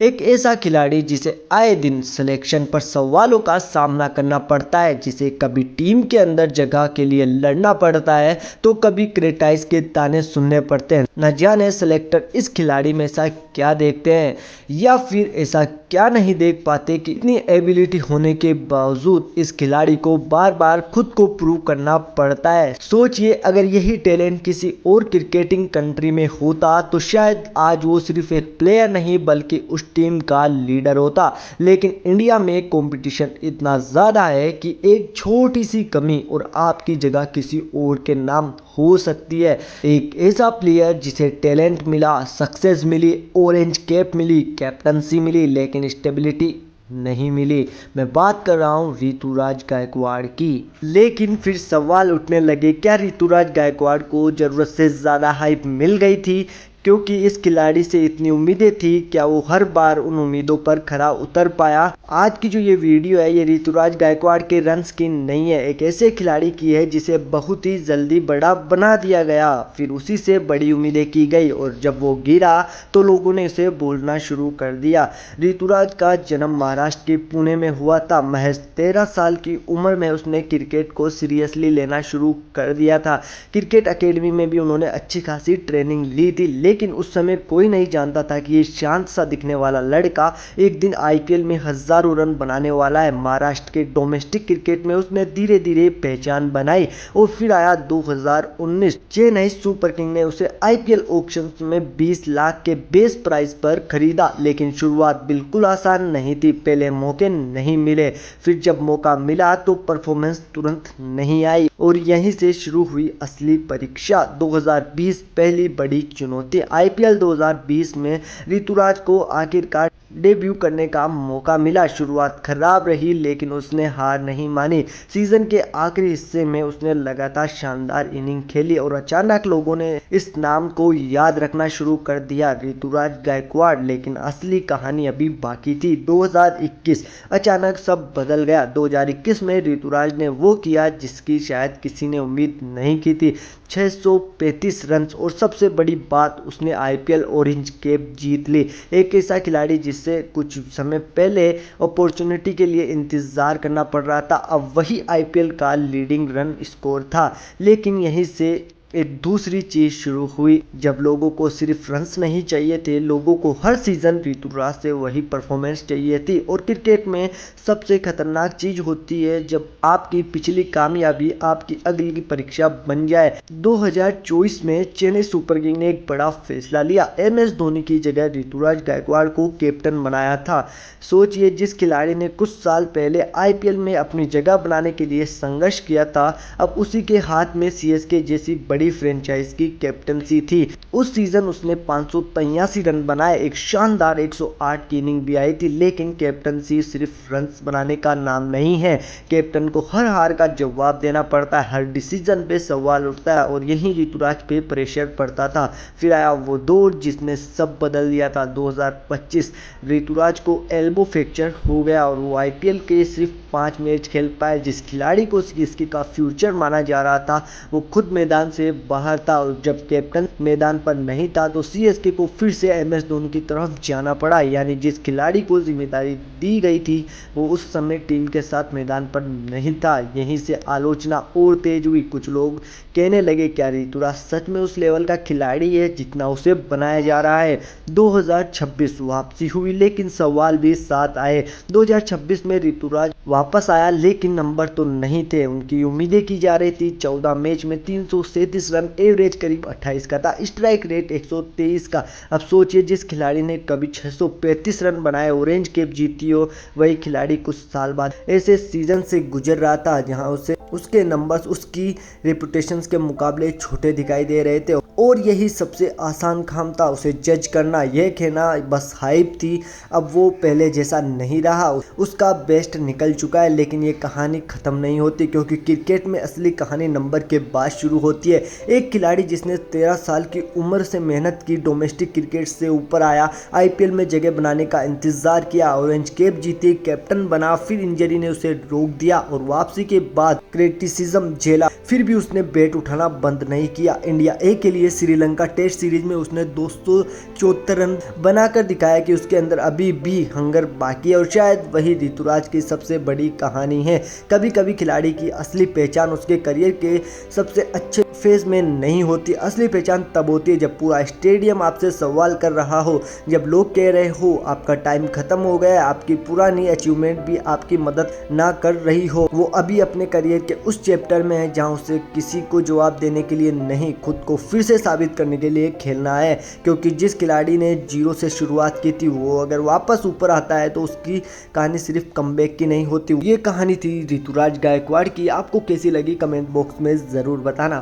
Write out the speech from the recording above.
एक ऐसा खिलाड़ी जिसे आए दिन सिलेक्शन पर सवालों का सामना करना पड़ता है, जिसे कभी टीम के अंदर जगह के लिए लड़ना पड़ता है तो कभी क्रिटिसाइज के ताने सुनने पड़ते हैं। न जाने सिलेक्टर इस खिलाड़ी में ऐसा क्या देखते हैं या फिर ऐसा क्या नहीं देख पाते कि इतनी एबिलिटी होने के बावजूद इस खिलाड़ी को बार बार खुद को प्रूव करना पड़ता है। सोचिए, अगर यही टैलेंट किसी और क्रिकेटिंग कंट्री में होता तो शायद आज वो सिर्फ एक प्लेयर नहीं बल्कि उस टीम का लीडर होता। लेकिन इंडिया में कंपटीशन इतना ज़्यादा है कि एक छोटी सी कमी और आपकी जगह किसी और के नाम हो सकती है। एक ऐसा प्लेयर जिसे टैलेंट मिला, सक्सेस मिली, ऑरेंज कैप मिली, कैप्टनसी मिली, लेकिन स्टेबिलिटी नहीं मिली। मैं बात कर रहा हूँ ऋतुराज गायकवाड़ की। लेकिन फिर सवाल उठने लगे, क्या ऋतुराज गायकवाड़ को ज़रूरत से ज़्यादा हाइप मिल गई थी? क्योंकि इस खिलाड़ी से इतनी उम्मीदें थी, क्या वो हर बार उन उम्मीदों पर खरा उतर पाया? आज की जो ये वीडियो है, ये ऋतुराज गायकवाड़ के रन्स की नहीं है, एक ऐसे खिलाड़ी की है जिसे बहुत ही जल्दी बड़ा बना दिया गया, फिर उसी से बड़ी उम्मीदें की गई और जब वो गिरा तो लोगों ने इसे बोलना शुरू कर दिया। ऋतुराज का जन्म महाराष्ट्र के पुणे में हुआ था। महज 13 साल की उम्र में उसने क्रिकेट को सीरियसली लेना शुरू कर दिया था। क्रिकेट एकेडमी में भी उन्होंने अच्छी खासी ट्रेनिंग ली थी, लेकिन उस समय कोई नहीं जानता था कि ये शांत सा दिखने वाला लड़का एक दिन आईपीएल में हजारों रन बनाने वाला है। महाराष्ट्र के डोमेस्टिक क्रिकेट में उसने धीरे धीरे पहचान बनाई और फिर आया 2019। चेन्नई सुपर किंग ने उसे आईपीएल ऑक्शन में 20 लाख के बेस प्राइस पर खरीदा, लेकिन शुरुआत बिल्कुल आसान नहीं थी। पहले मौके नहीं मिले, फिर जब मौका मिला तो परफॉर्मेंस तुरंत नहीं आई और यहीं से शुरू हुई असली परीक्षा। 2020 पहली बड़ी चुनौती। आईपीएल 2020 में ऋतुराज को आखिरकार डेब्यू करने का मौका मिला। शुरुआत खराब रही, लेकिन उसने हार नहीं मानी। सीजन के आखिरी हिस्से में उसने लगातार शानदार इनिंग खेली और अचानक लोगों ने इस नाम को याद रखना शुरू कर दिया, ऋतुराज गायकवाड़। लेकिन असली कहानी अभी बाकी थी। 2021 अचानक सब बदल गया। 2021 में ऋतुराज ने वो किया जिसकी शायद किसी ने उम्मीद नहीं की थी। 635 रन और सबसे बड़ी बात, उसने आईपीएल ऑरेंज कैप जीत ली। एक ऐसा खिलाड़ी जिससे कुछ समय पहले अपॉर्चुनिटी के लिए इंतजार करना पड़ रहा था, अब वही आईपीएल का लीडिंग रन स्कोर था। लेकिन यहीं से एक दूसरी चीज शुरू हुई। जब लोगों को सिर्फ रन्स नहीं चाहिए थे, लोगों को हर सीजन ऋतुराज से वही परफॉर्मेंस चाहिए थी। और क्रिकेट में सबसे खतरनाक चीज होती है जब आपकी पिछली कामयाबी आपकी अगली की परीक्षा बन जाए। 2024 में चेन्नई सुपर किंग ने एक बड़ा फैसला लिया। एमएस धोनी की जगह ऋतुराज गायकवाड़ को कैप्टन बनाया था। सोचिए, जिस खिलाड़ी ने कुछ साल पहले आईपीएल में अपनी जगह बनाने के लिए संघर्ष किया था, अब उसी के हाथ में सीएसके जैसी बड़ी फ्रेंचाइज की कैप्टनसी थी। उस सीजन उसने 583 रन बनाए, एक शानदार 108 की इनिंग भी आई थी। लेकिन कैप्टनसी सिर्फ रन्स बनाने का नाम नहीं है। कैप्टन को हर हार का जवाब देना पड़ता है, हर डिसीजन पे सवाल उठता है और यही ऋतुराज पे प्रेशर पड़ता था। फिर आया वो दौर जिसने सब बदल दिया था। 2025 ऋतुराज को एल्बो फ्रैक्चर हो गया और वो आईपीएल के सिर्फ 5 मैच खेल पाए। जिस खिलाड़ी को सीएसके का फ्यूचर माना जा रहा था, वो खुद मैदान से बाहर था और जब कैप्टन मैदान पर नहीं था तो सीएसके को फिर से एमएस धोनी की तरफ जाना पड़ा। यानी जिस खिलाड़ी को जिम्मेदारी दी गई थी वो उस समय टीम के साथ मैदान पर नहीं था। यहीं से आलोचना और तेज हुई। कुछ लोग कहने लगे, क्या ऋतुराज सच में उस लेवल का खिलाड़ी है जितना उसे बनाया जा रहा है? 2026 वापसी हुई, लेकिन सवाल भी साथ आए। 2026 में ऋतुराज वापस आया, लेकिन नंबर तो नहीं थे उनकी उम्मीदें की जा रही थी। 14 मैच में 337 रन, एवरेज करीब 28 का था, स्ट्राइक रेट 123 का। अब सोचिए, जिस खिलाड़ी ने कभी 635 रन बनाए, ऑरेंज कैप जीती हो, वही खिलाड़ी कुछ साल बाद ऐसे सीजन से गुजर रहा था जहां उसे उसके नंबर्स उसकी रेपुटेशन के मुकाबले छोटे दिखाई दे रहे थे। और यही सबसे आसान काम था, उसे जज करना, यह कहना बस हाइप थी। अब वो पहले जैसा नहीं रहा, उसका बेस्ट निकल चुका है। लेकिन ये कहानी ख़त्म नहीं होती, क्योंकि क्रिकेट में असली कहानी नंबर के बाद शुरू होती है। एक खिलाड़ी जिसने 13 साल की उम्र से मेहनत की, डोमेस्टिक क्रिकेट से ऊपर आया, आईपीएल में जगह बनाने का इंतजार किया, ऑरेंज कैप जीती, कैप्टन बना, फिर इंजरी ने उसे रोक दिया और वापसी के बाद क्रिटिसिज्म झेला, फिर भी उसने बैट उठाना बंद नहीं किया। इंडिया ए के लिए श्रीलंका टेस्ट सीरीज में उसने 274 रन बनाकर दिखाया कि उसके अंदर अभी भी हंगर बाकी है, और शायद वही ऋतुराज की सबसे बड़ी कहानी है। कभी कभी खिलाड़ी की असली पहचान उसके करियर के सबसे अच्छे फेज में नहीं होती। असली पहचान तब होती है जब पूरा स्टेडियम आपसे सवाल कर रहा हो, जब लोग कह रहे हो आपका टाइम खत्म हो गया, आपकी पुरानी अचीवमेंट भी आपकी मदद ना कर रही हो। वो अभी अपने करियर के उस चैप्टर में है जहां उसे किसी को जवाब देने के लिए नहीं, खुद को फिर से साबित करने के लिए खेलना है। क्योंकि जिस खिलाड़ी ने जीरो से शुरुआत की थी, वो अगर वापस ऊपर आता है तो उसकी कहानी सिर्फ कमबैक की नहीं होती। ये कहानी थी ऋतुराज गायकवाड़ की। आपको कैसी लगी कमेंट बॉक्स में ज़रूर बताना।